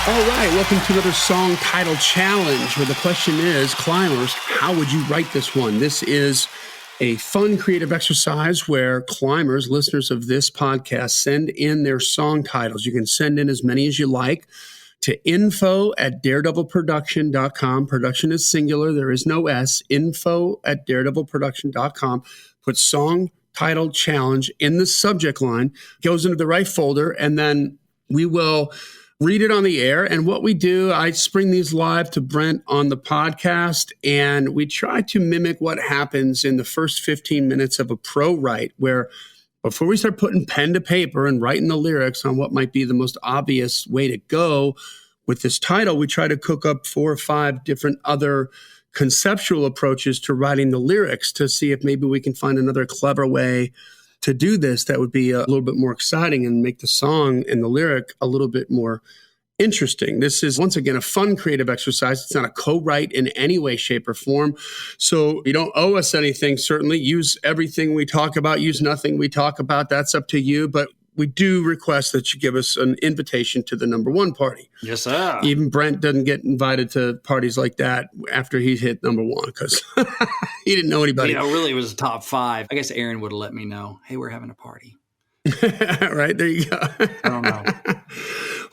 All right, welcome to another song title challenge where the question is, climbers, how would you write this one? This is a fun creative exercise where climbers, listeners of this podcast, send in their song titles. You can send in as many as you like to info@daredevilproduction.com. Production is singular. There is no S. info@daredevilproduction.com. Put song title challenge in the subject line, goes into the right folder, and then we will read it on the air. And what we do, I spring these live to Brent on the podcast, and we try to mimic what happens in the first 15 minutes of a pro write, where before we start putting pen to paper and writing the lyrics on what might be the most obvious way to go with this title, we try to cook up 4 or 5 different other conceptual approaches to writing the lyrics to see if maybe we can find another clever way to do this that would be a little bit more exciting and make the song and the lyric a little bit more interesting. This is, once again, a fun creative exercise. It's not a co-write in any way, shape, or form. So you don't owe us anything, certainly. Use everything we talk about. Use nothing we talk about. That's up to you. But we do request that you give us an invitation to the number 1 party. Yes, sir. Even Brent doesn't get invited to parties like that after he hit number 1 because he didn't know anybody. Really it was top 5. I guess Aaron would have let me know, hey, we're having a party. Right, there you go. I don't know.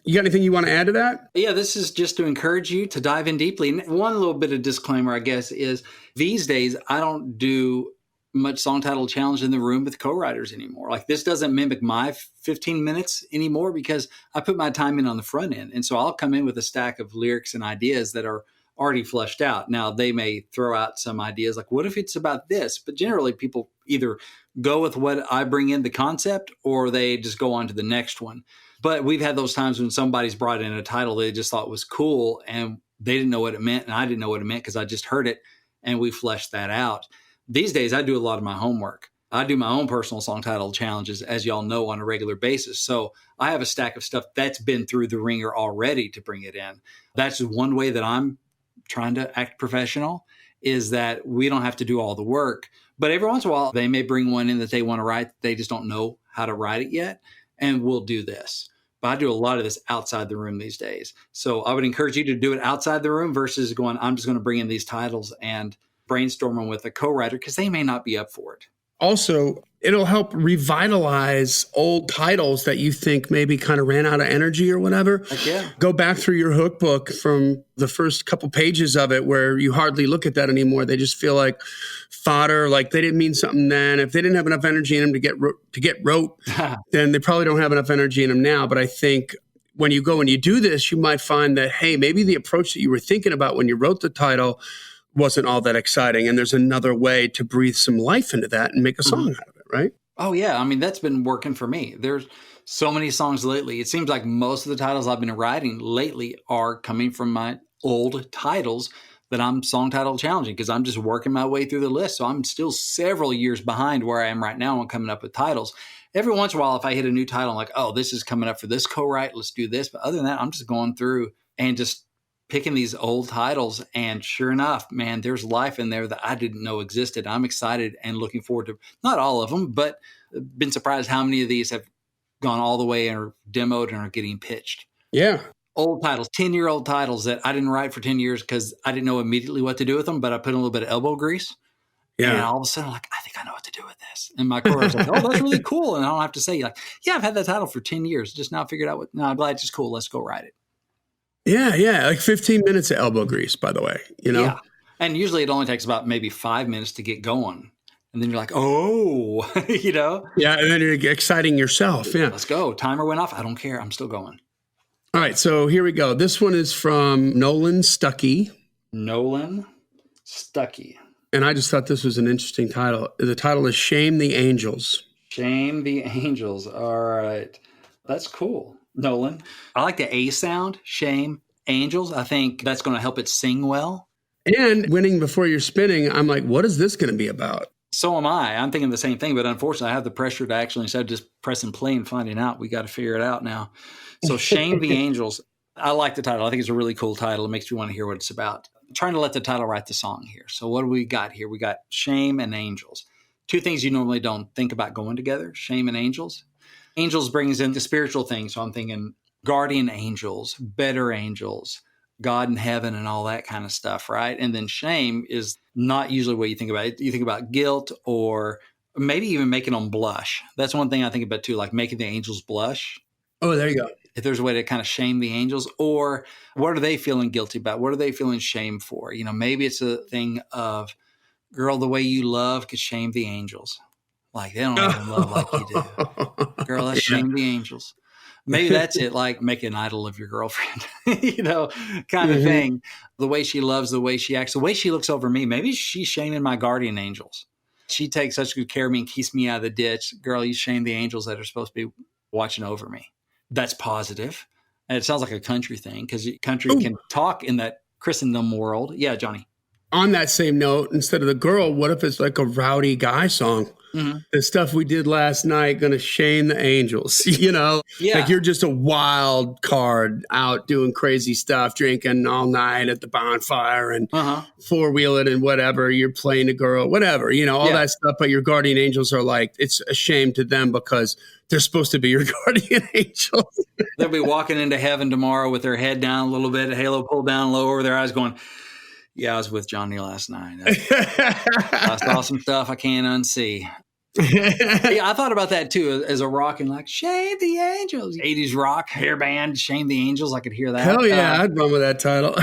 You got anything you want to add to that? Yeah, this is just to encourage you to dive in deeply. And one little bit of disclaimer, I guess, is these days I don't do much song title challenge in the room with co-writers anymore. Like, this doesn't mimic my 15 minutes anymore because I put my time in on the front end. And so I'll come in with a stack of lyrics and ideas that are already fleshed out. Now, they may throw out some ideas like, what if it's about this? But generally people either go with what I bring in the concept or they just go on to the next one. But we've had those times when somebody's brought in a title they just thought was cool and they didn't know what it meant and I didn't know what it meant because I just heard it and we fleshed that out. These days, I do a lot of my homework. I do my own personal song title challenges, as y'all know, on a regular basis. So I have a stack of stuff that's been through the ringer already to bring it in. That's one way that I'm trying to act professional, is that we don't have to do all the work. But every once in a while, they may bring one in that they want to write. They just don't know how to write it yet. And we'll do this. But I do a lot of this outside the room these days. So I would encourage you to do it outside the room versus going, I'm just going to bring in these titles and brainstorming with a co-writer because they may not be up for it. Also, it'll help revitalize old titles that you think maybe kind of ran out of energy or whatever. Heck yeah. Go back through your hook book from the first couple pages of it where you hardly look at that anymore. They just feel like fodder, like they didn't mean something then. If they didn't have enough energy in them to get wrote, then they probably don't have enough energy in them now. But I think when you go and you do this, you might find that, hey, maybe the approach that you were thinking about when you wrote the title wasn't all that exciting. And there's another way to breathe some life into that and make a song out of it, right? Oh, yeah. I mean, that's been working for me. There's so many songs lately. It seems like most of the titles I've been writing lately are coming from my old titles that I'm song title challenging because I'm just working my way through the list. So I'm still several years behind where I am right now on coming up with titles. Every once in a while, if I hit a new title, I'm like, oh, this is coming up for this co-write. Let's do this. But other than that, I'm just going through and just picking these old titles. And sure enough, man, there's life in there that I didn't know existed. I'm excited and looking forward to not all of them, but been surprised how many of these have gone all the way and are demoed and are getting pitched. Yeah. Old titles, 10-year-old titles that I didn't write for 10 years because I didn't know immediately what to do with them, but I put in a little bit of elbow grease. Yeah. And all of a sudden, I'm like, I think I know what to do with this. And my chorus is like, oh, that's really cool. And I don't have to say, like, yeah, I've had that title for 10 years. Just now figured out no, I'm glad it's just cool. Let's go write it. Yeah. Like 15 minutes of elbow grease, by the way, you know? Yeah. And usually it only takes about maybe 5 minutes to get going. And then you're like, oh, you know? Yeah. And then you're exciting yourself. Yeah. Let's go. Timer went off. I don't care. I'm still going. All right. So here we go. This one is from Nolan Stuckey. Nolan Stuckey. And I just thought this was an interesting title. The title is Shame the Angels. Shame the Angels. All right. That's cool. Nolan. I like the A sound, shame, angels. I think that's going to help it sing well. And winning before you're spinning, I'm like, what is this going to be about? So am I. I'm thinking the same thing, but unfortunately I have the pressure to actually, instead of just pressing play and finding out, we got to figure it out now. So Shame the Angels. I like the title. I think it's a really cool title. It makes me want to hear what it's about. I'm trying to let the title write the song here. So what do we got here? We got shame and angels. Two things you normally don't think about going together, shame and angels. Angels brings in the spiritual thing. So I'm thinking guardian angels, better angels, God in heaven, and all that kind of stuff, right? And then shame is not usually what you think about. You think about guilt or maybe even making them blush. That's one thing I think about too, like making the angels blush. Oh, there you go. If there's a way to kind of shame the angels, or what are they feeling guilty about? What are they feeling shame for? Maybe it's a thing of, girl, the way you love could shame the angels. Like they don't even love like you do. Girl, let's shame the angels. Maybe that's it, like make an idol of your girlfriend, kind of thing. The way she loves, the way she acts, the way she looks over me. Maybe she's shaming my guardian angels. She takes such good care of me and keeps me out of the ditch. Girl, you shame the angels that are supposed to be watching over me. That's positive. And it sounds like a country thing because country can talk in that Christendom world. Yeah, Johnny. On that same note, instead of the girl, what if it's like a rowdy guy song? The stuff we did last night going to shame the angels, Yeah. Like you're just a wild card out doing crazy stuff, drinking all night at the bonfire and four-wheeling and whatever. You're playing a girl, whatever, all that stuff. But your guardian angels are like, it's a shame to them because they're supposed to be your guardian angels. They'll be walking into heaven tomorrow with their head down a little bit, a halo pulled down low over their eyes going, yeah, I was with Johnny last night. I saw some stuff I can't unsee. Yeah, I thought about that too as a rock and like, shame the angels. 80s rock, hair band, shame the angels. I could hear that. Hell yeah, I'd run with that title.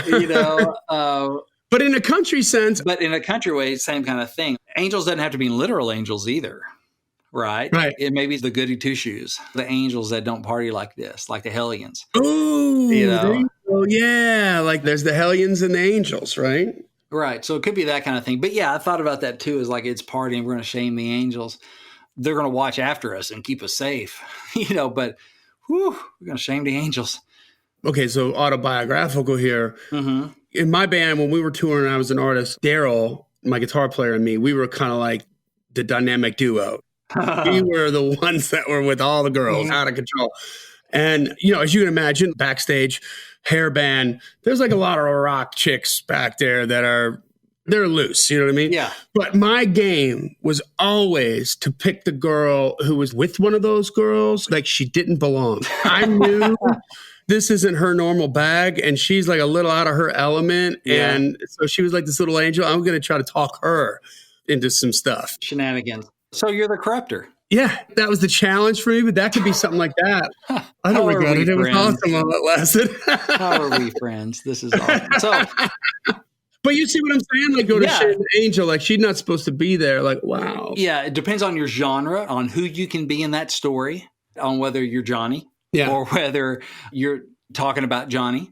But in a country sense. But in a country way, same kind of thing. Angels doesn't have to be literal angels either. Right. It may be the goody two shoes, the angels that don't party like this, like the hellions. Ooh, yeah. Like there's the hellions and the angels, right? Right. So it could be that kind of thing. But yeah, I thought about that too, is like it's partying. We're going to shame the angels. They're going to watch after us and keep us safe, but we're going to shame the angels. Okay. So autobiographical here. In my band, when we were touring, I was an artist, Daryl, my guitar player, and me, we were kind of like the dynamic duo. We were the ones that were with all the girls out of control. And, as you can imagine, backstage, hair band, there's like a lot of rock chicks back there that they're loose. You know what I mean? Yeah. But my game was always to pick the girl who was with one of those girls like she didn't belong. I knew this isn't her normal bag and she's like a little out of her element. Yeah. And so she was like this little angel. I'm going to try to talk her into some stuff. Shenanigans. So you're the corrupter. Yeah, that was the challenge for me, but that could be something like that. I don't regret it. It was awesome while it lasted. How are we friends? This is awesome. So, but you see what I'm saying? Like, go to shame the angel. Like, she's not supposed to be there. Like, wow. Yeah, it depends on your genre, on who you can be in that story, on whether you're Johnny or whether you're talking about Johnny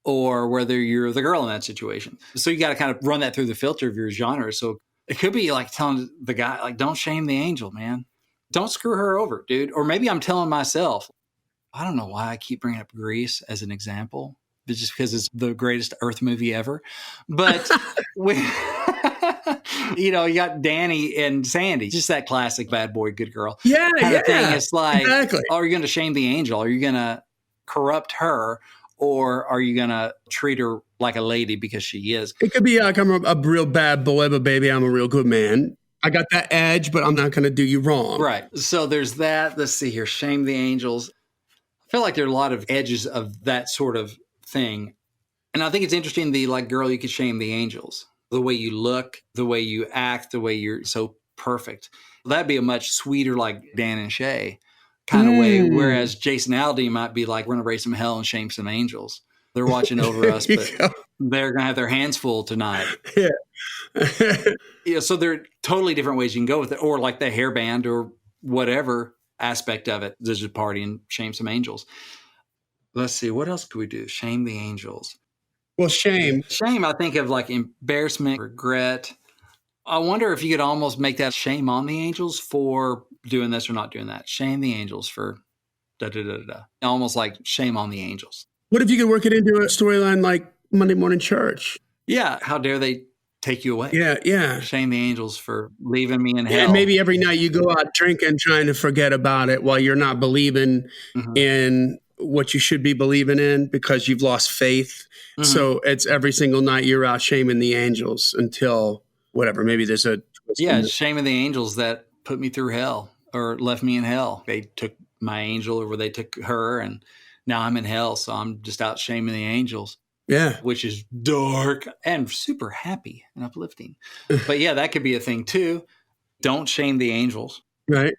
or whether you're the girl in that situation. So you got to kind of run that through the filter of your genre. So it could be like telling the guy, like, don't shame the angel, man. Don't screw her over, dude. Or maybe I'm telling myself, I don't know why I keep bringing up Grease as an example, but just because it's the greatest Earth movie ever. But you got Danny and Sandy, just that classic bad boy, good girl kind of thing. It's like, are you going to shame the angel? Are you going to corrupt her? Or are you going to treat her like a lady because she is? It could be like, I'm a real bad boy, but baby, I'm a real good man. I got that edge, but I'm not going to do you wrong. Right. So there's that. Let's see here. Shame the angels. I feel like there are a lot of edges of that sort of thing. And I think it's interesting, girl, you could shame the angels. The way you look, the way you act, the way you're so perfect. That'd be a much sweeter, like Dan and Shay kind of way. Whereas Jason Aldean might be like, we're going to raise some hell and shame some angels. They're watching over us, but they're going to have their hands full tonight. Yeah. So there are totally different ways you can go with it, or like the hairband or whatever aspect of it. There's a party and shame some angels. Let's see. What else could we do? Shame the angels. Well, shame, I think of like embarrassment, regret. I wonder if you could almost make that shame on the angels for doing this or not doing that. Shame the angels for da-da-da-da-da. Almost like shame on the angels. What if you could work it into a storyline like Monday Morning Church? Yeah. How dare they take you away? Yeah. Shame the angels for leaving me in hell. Yeah, maybe every night you go out drinking, trying to forget about it while you're not believing in what you should be believing in because you've lost faith. So it's every single night you're out shaming the angels until whatever. Maybe there's a shaming the angels that put me through hell or left me in hell. They took my angel or they took her and now I'm in hell, so I'm just out shaming the angels. Yeah. Which is dark and super happy and uplifting. But yeah, that could be a thing too. Don't shame the angels. Right.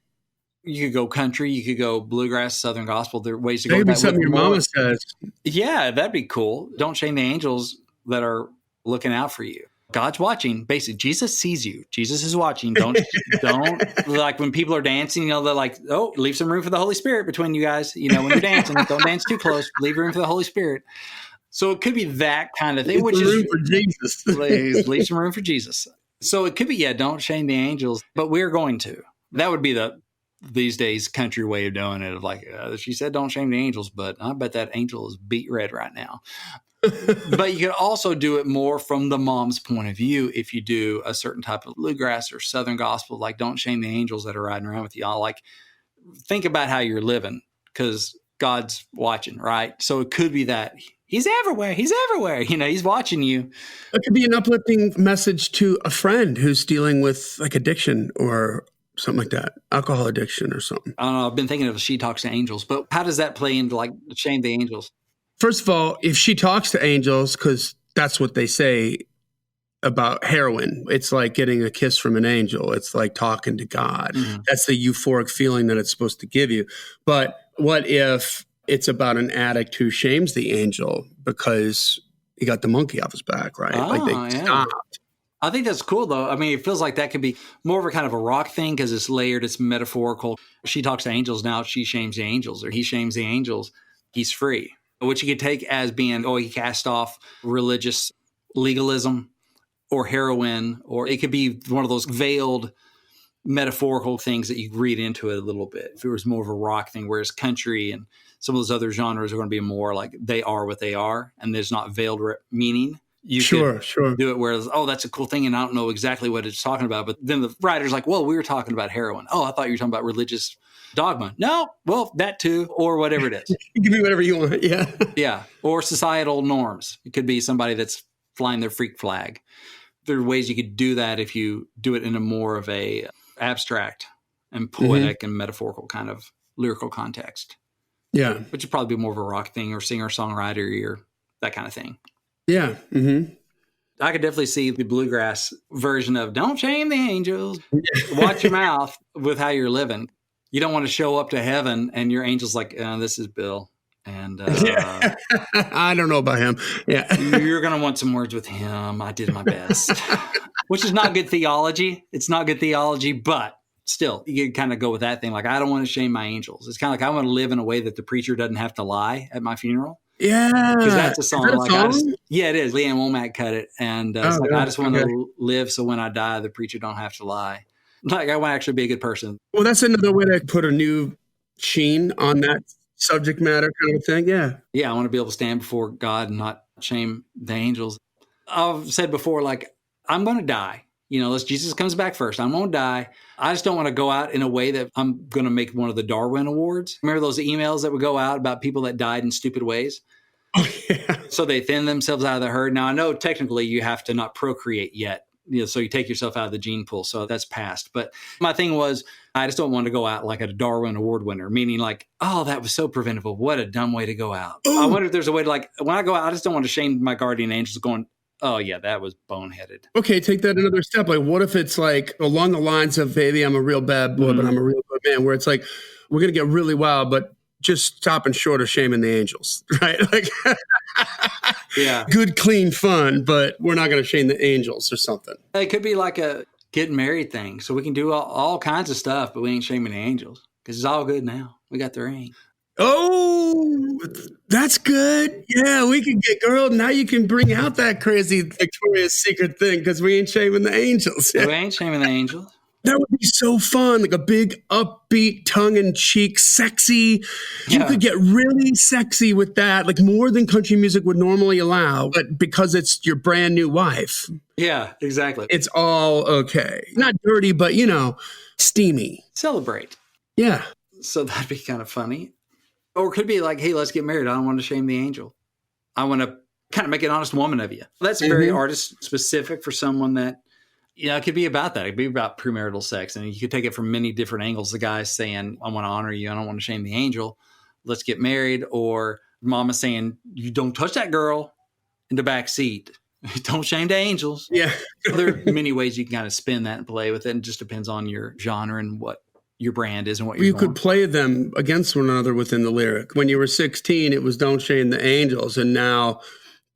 You could go country, you could go bluegrass, Southern gospel. There are ways to That go could be with that. something your More. mama says. Yeah, that'd be cool. Don't shame the angels that are looking out for you. God's watching. Basically, Jesus sees you. Jesus is watching. Don't like when people are dancing, they're like, oh, leave some room for the Holy Spirit between you guys. When you're dancing, don't dance too close. Leave room for the Holy Spirit. So it could be that kind of thing, Leave some room for Jesus. Please leave some room for Jesus. So it could be, don't shame the angels, but we're going to. That would be these days country way of doing it. Of like, she said, don't shame the angels, but I bet that angel is beat red right now. But you could also do it more from the mom's point of view if you do a certain type of bluegrass or Southern gospel, like don't shame the angels that are riding around with y'all. Like, think about how you're living because God's watching, right? So it could be that He's everywhere. He's everywhere. He's watching you. It could be an uplifting message to a friend who's dealing with like addiction or something like that, alcohol addiction or something. I don't know. I've been thinking of She Talks to Angels, but how does that play into like shame the angels? First of all, if she talks to angels, because that's what they say about heroin, it's like getting a kiss from an angel. It's like talking to God. Mm-hmm. That's the euphoric feeling that it's supposed to give you. But what if it's about an addict who shames the angel because he got the monkey off his back, right? Like they stopped. I think that's cool, though. I mean, it feels like that could be more of a kind of a rock thing because it's layered, it's metaphorical. She talks to angels now, she shames the angels, or he shames the angels, he's free. Which you could take as being, he cast off religious legalism or heroin, or it could be one of those veiled metaphorical things that you read into it a little bit. If it was more of a rock thing, whereas country and some of those other genres are going to be more like they are what they are, and there's not veiled meaning. You could do it whereas, that's a cool thing, and I don't know exactly what it's talking about. But then the writer's like, well, we were talking about heroin. Oh, I thought you were talking about religious dogma. No, well, that too, or whatever it is. Give me whatever you want, yeah. Yeah, or societal norms. It could be somebody that's flying their freak flag. There are ways you could do that if you do it in a more of a abstract and poetic and metaphorical kind of lyrical context. Yeah. Which would probably be more of a rock thing or singer-songwriter or that kind of thing. Yeah. Mm-hmm. I could definitely see the bluegrass version of don't shame the angels. Watch your mouth with how you're living. You don't want to show up to heaven and your angel's like, this is Bill. And I don't know about him. Yeah. You're going to want some words with him. I did my best. Which is not good theology. It's not good theology, but still, you can kind of go with that thing. Like, I don't want to shame my angels. It's kind of like I want to live in a way that the preacher doesn't have to lie at my funeral. Yeah. Because that's a song. Is that a song? Yeah, it is. Leanne Womack cut it. And I just want to live so when I die, the preacher don't have to lie. Like, I want to actually be a good person. Well, that's another way to put a new sheen on that subject matter kind of thing. Yeah. Yeah, I want to be able to stand before God and not shame the angels. I've said before, like, I'm going to die. Unless Jesus comes back first, I'm going to die. I just don't want to go out in a way that I'm going to make one of the Darwin Awards. Remember those emails that would go out about people that died in stupid ways? Oh, yeah. So they thin themselves out of the herd. Now, I know technically you have to not procreate yet. So you take yourself out of the gene pool. So that's past. But my thing was, I just don't want to go out like a Darwin Award winner, meaning like, that was so preventable. What a dumb way to go out. Ooh. I wonder if there's a way to like, when I go out, I just don't want to shame my guardian angels going, oh, yeah, that was boneheaded. Okay, take that another step. Like, what if it's like along the lines of, baby, I'm a real bad boy, but I'm a real good man, where it's like, we're going to get really wild, but just stopping short of shaming the angels, right? Like, yeah, good, clean fun, but we're not going to shame the angels or something. It could be like a getting married thing. So we can do all kinds of stuff, but we ain't shaming the angels because it's all good now. We got the ring. Oh, that's good. Yeah, we can get girl. Now you can bring out that crazy Victoria's Secret thing because we ain't shaming the angels. We ain't shaming the angels. That would be so fun, like a big, upbeat, tongue-in-cheek, sexy. You could get really sexy with that, like more than country music would normally allow, but because it's your brand new wife. Yeah, exactly. It's all okay. Not dirty, but, steamy. Celebrate. Yeah. So that'd be kind of funny. Or it could be like, hey, let's get married. I don't want to shame the angel. I want to kind of make an honest woman of you. That's very artist-specific for someone that, it could be about that. It could be about premarital sex. And you could take it from many different angles. The guy's saying, I want to honor you. I don't want to shame the angel. let's get married, or mama saying, you don't touch that girl in the back seat. Don't shame the angels. Yeah. There are many ways you can kind of spin that and play with it. And it just depends on your genre and what your brand is and what you're You could play them against one another within the lyric. When you were 16, it was don't shame the angels. And now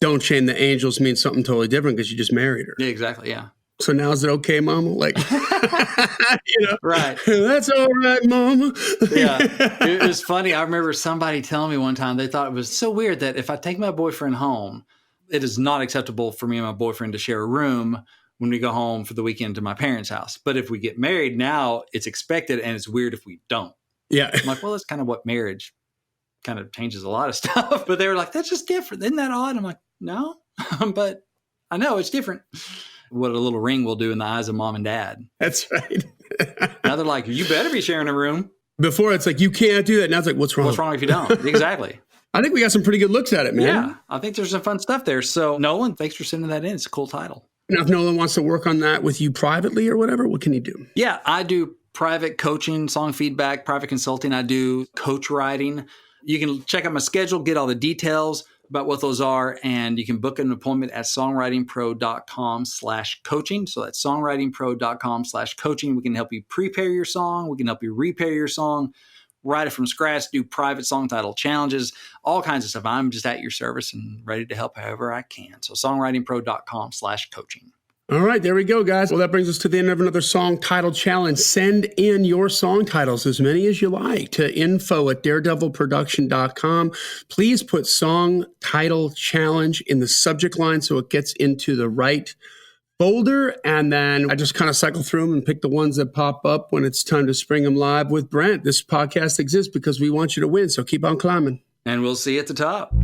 don't shame the angels means something totally different because you just married her. Yeah, exactly. Yeah. So now is it okay, mama? Like, right. That's all right, mama. Yeah. It was funny. I remember somebody telling me one time, they thought it was so weird that if I take my boyfriend home, it is not acceptable for me and my boyfriend to share a room when we go home for the weekend to my parents' house. But if we get married now, it's expected, and it's weird if we don't. Yeah. I'm like, well, that's kind of what marriage kind of changes a lot of stuff. But they were like, that's just different. Isn't that odd? I'm like, no, but I know it's different. What a little ring will do in the eyes of mom and dad. That's right. Now they're like, you better be sharing a room. Before it's like, you can't do that. Now it's like, what's wrong? What's wrong if you don't? Exactly. I think we got some pretty good looks at it, man. Yeah, I think there's some fun stuff there. So Nolan, thanks for sending that in. It's a cool title. Now, if Nolan wants to work on that with you privately or whatever, what can he do? Yeah, I do private coaching, song feedback, private consulting. I do coach writing. You can check out my schedule, get all the details about what those are, and you can book an appointment at songwritingpro.com/coaching. So that's songwritingpro.com/coaching. We can help you prepare your song. We can help you repair your song, write it from scratch, do private song title challenges, all kinds of stuff. I'm just at your service and ready to help however I can. So songwritingpro.com/coaching. All right, there we go, guys. Well, that brings us to the end of another song title challenge. Send in your song titles, as many as you like, to info@daredevilproduction.com. Please put song title challenge in the subject line so it gets into the right folder. And then I just kind of cycle through them and pick the ones that pop up when it's time to spring them live with Brent. This podcast exists because we want you to win, so keep on climbing. And we'll see you at the top.